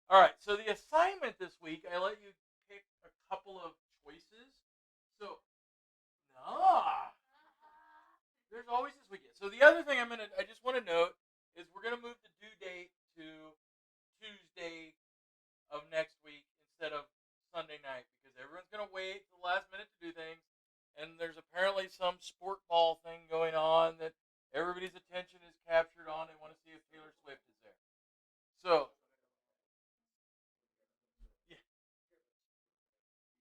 All right. So the assignment this week, I let you pick a couple of choices. So, nah, there's always this weekend. So the other thing I just want to note is we're gonna move the due date to Tuesday of next week instead of Sunday night because everyone's gonna wait till the last minute to do things, and there's apparently some sport ball thing going on that everybody's attention is captured on. They want to see if Taylor Swift is there. So, yeah,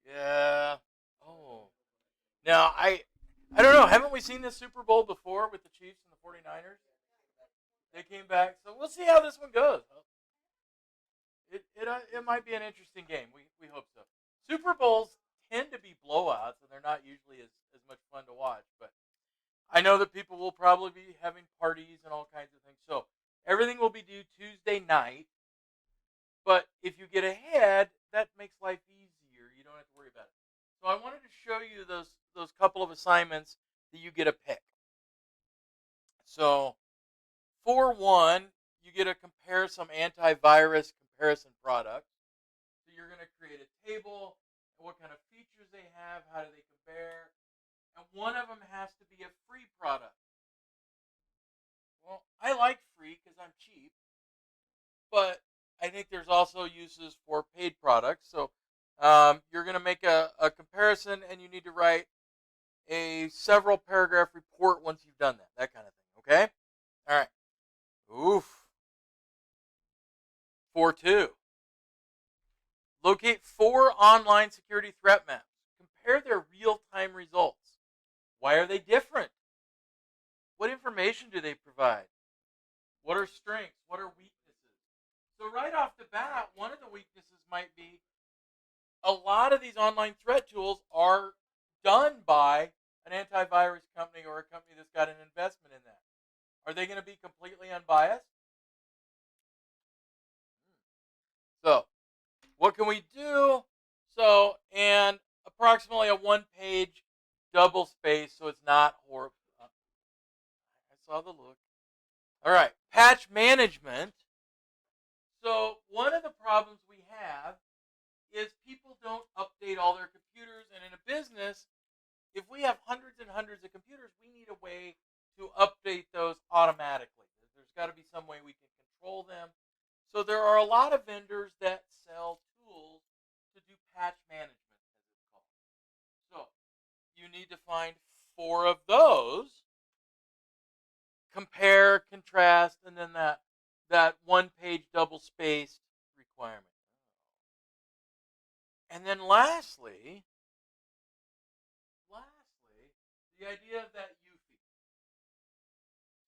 yeah. Oh, now I don't know. Haven't we seen this Super Bowl before with the Chiefs and the 49ers? They came back, so we'll see how this one goes. It might be an interesting game. We hope so. Super Bowls tend to be blowouts, and they're not usually as much fun to watch. But I know that people will probably be having parties and all kinds of things. So everything will be due Tuesday night. But if you get ahead, that makes life easier. You don't have to worry about it. So I wanted to show you those couple of assignments that you get a pick. So for one, you get to compare some antivirus comparison products. So you're going to create a table, what kind of features they have, how do they compare, and one of them has to be a free product. Well, I like free because I'm cheap, but I think there's also uses for paid products. So you're going to make a comparison, and you need to write a several paragraph report once you've done that kind of thing. Okay? All right. Oof. 4-2. Locate 4 online security threat maps. Compare their real-time results. Why are they different? What information do they provide? What are strengths? What are weaknesses? So right off the bat, one of the weaknesses might be a lot of these online threat tools are done by an antivirus company or a company that's got an investment in that. Are they going to be completely unbiased? So, what can we do? So, and approximately a one-page double space, so it's not horrible. I saw the look. All right, patch management. So, one of the problems we have is people don't update all their computers, and in a business, if we have hundreds and hundreds of computers, we need a way to update those automatically. There's got to be some way we can control them. So there are a lot of vendors that sell tools to do patch management, as it's called. So you need to find 4 of those, compare, contrast, and then that one-page double-spaced requirement. And then lastly, the idea of that UFI.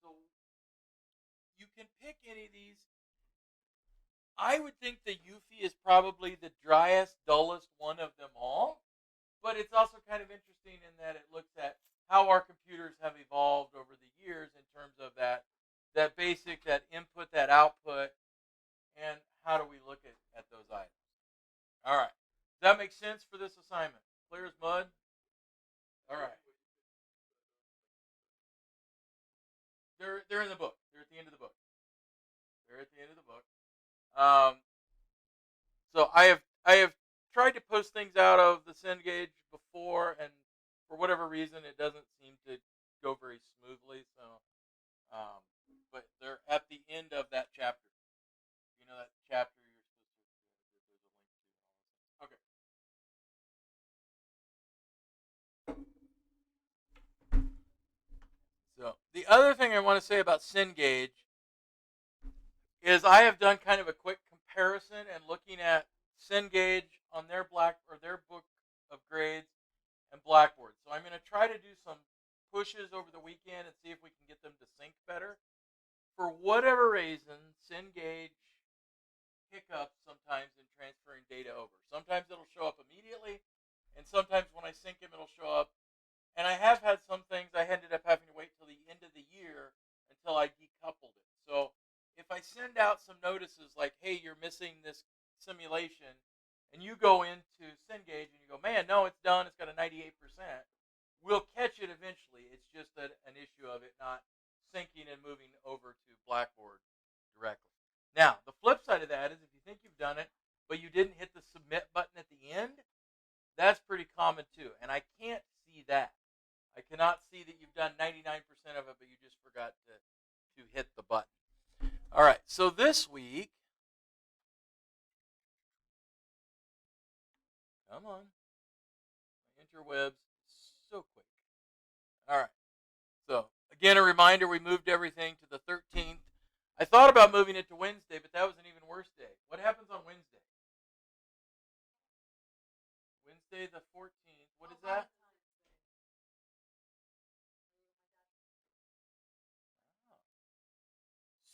So you can pick any of these. I would think the UFI is probably the driest, dullest one of them all, but it's also kind of interesting in that it looks at how our computers have evolved over the years in terms of that basic, that input, that output, and how do we look at those items. All right. Does that make sense for this assignment? Clear as mud? All right. They're in the book. They're at the end of the book. They're at the end of the book. Um, so I have tried to post things out of the Cengage before, and for whatever reason, it doesn't seem to go very smoothly. So, um, but they're at the end of that chapter. You know that chapter you're supposed to. There's a link to all those things. Okay. So the other thing I want to say about Cengage is I have done kind of a quick comparison and looking at Cengage on their book of grades and Blackboard. So I'm going to try to do some pushes over the weekend and see if we can get them to sync better. For whatever reason, Cengage hiccups sometimes in transferring data over. Sometimes it'll show up immediately, and sometimes when I sync them, it'll show up. And I have had some things I ended up having to wait till the end of the year until I decoupled it. So if I send out some notices like, hey, you're missing this simulation, and you go into Cengage and you go, man, no, it's done, it's got a 98%, we'll catch it eventually. It's just an issue of it not syncing and moving over to Blackboard directly. Now, the flip side of that is if you think you've done it, but you didn't hit the submit button at the end, that's pretty common too. And I can't see that. I cannot see that you've done 99% of it, but you just forgot to hit the button. All right, so this week, come on, my interwebs so quick. All right, so again, a reminder, we moved everything to the 13th. I thought about moving it to Wednesday, but that was an even worse day. What happens on Wednesday? Wednesday the 14th. What is that?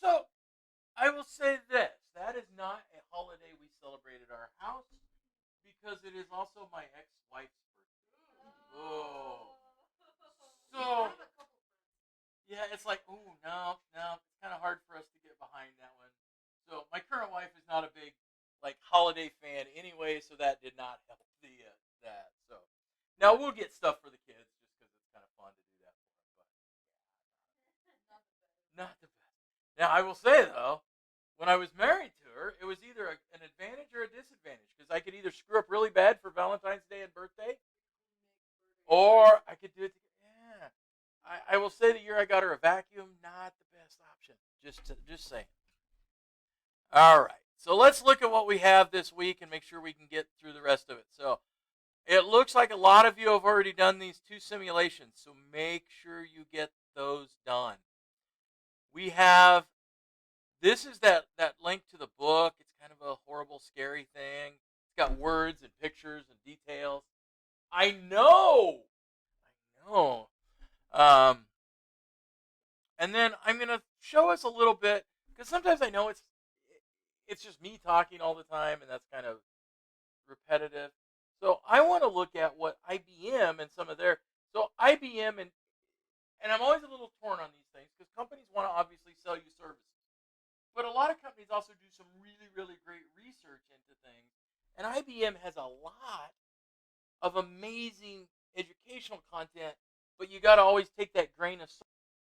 So, I will say this. That is not a holiday we celebrate at our house because it is also my ex-wife's birthday. Oh. So, yeah, it's like, oh, no, no. It's kind of hard for us to get behind that one. So, my current wife is not a big, like, holiday fan anyway, so that did not help that. So, now we'll get stuff for the kids just because it's kind of fun to do that for them. But not the best. Now, I will say, though, when I was married to her, it was either an advantage or a disadvantage because I could either screw up really bad for Valentine's Day and birthday, or I could do it. Yeah, I will say the year I got her a vacuum, not the best option. Just saying. All right, so let's look at what we have this week and make sure we can get through the rest of it. So it looks like a lot of you have already done these 2 simulations, so make sure you get those done. We have. This is that link to the book. It's kind of a horrible, scary thing. It's got words and pictures and details. I know. I know. And then I'm going to show us a little bit, because sometimes I know it's just me talking all the time, and that's kind of repetitive. So I want to look at what IBM and some of their. So IBM and I'm always a little torn on these things because companies want to obviously sell you services. But a lot of companies also do some really, really great research into things. And IBM has a lot of amazing educational content, but you got to always take that grain of